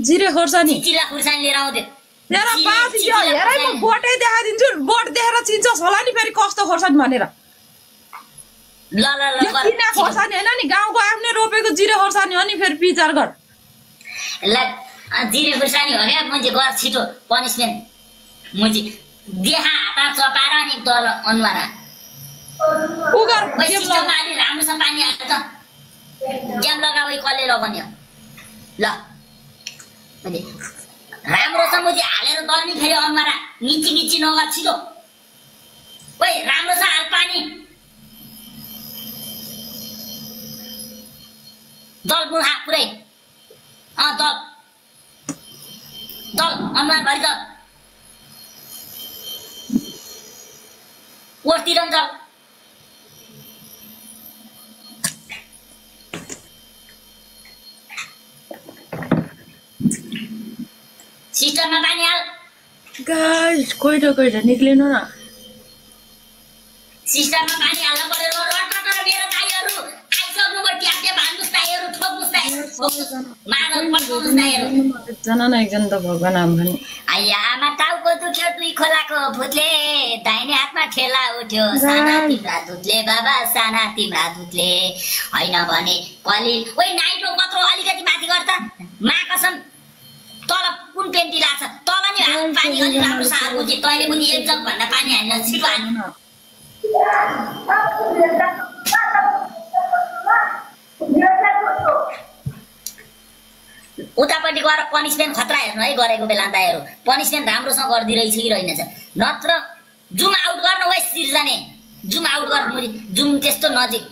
जिरे खोर्सानी चिला खुर्सानी लिएर आउँथ्यो तेरा बात यो हेरै म बोटै देखाइदिन्छु बोट देखेर चिन्छस् होला नि फेरि कस्तो खोर्सानी भनेर ल ल ल किन खोर्सानी हैन नि गाउँको आफ्नै रोपेको जिरे खोर्सानी हो नि फेरि विचार गर ल जिरे खुर्सानी हो क्या मुझे गर छिटो पनिसमेन्ट मुझे देहा हाता चपाएर अनि तल अनुहार उगर सिस्टममा अलि राम्रोसँग पानी हाल्छ ज्याम लगाऊ कसले लगाउने ल मैले राम्रोसँग मुझे हालेर दल्ने फेरि अनुहार निची निची नगर छिटो ओइ राम्रोसँग हाल पानी दल बुढा पुरै दल दल अनुहार भरि दल ओर्तिर दल सिस्टममा पानी हाल गाइस कोइटा निक्लिनु न सिस्टममा पानी हाल्नु पर्यो रटटर मेरो दाइहरु आइसक्नु भयो ट्याक्टे भान्नुस् दाइहरु ठोक्नुस् दाइहरु मारल पड्काउनुस् दाइहरु एकजना न एकजना त भगवान हाम्रो नि आया आमा टाउको दुख्यो दुई खोलाको भुतले दाहिने हातमा ठेला उठ्यो साना तिम्रा दुधले बाबा साना तिम्रा दुधले हैन भने कलि ओइ नाइटो कत्रो अलिकति माथि गर्छ मा कसम तल कुन पेन्टी लाग्छ तल नि पानी अलि राम्रो सार बुझे तैले पनि एक जग भन्दा पानी हाल्न छिटो हाल्नु उतापट्टि गएर पनिसमेन्ट खतरा हेर्नु है गरेको बेला दाइहरु पनिसमेन्ट राम्रोसँग गर्दिरहेछ कि रहेनछ नत्र जुम आउट गर्न वइ सिर्जने जुम आउट गर्नु जुम त्यस्तो नजिक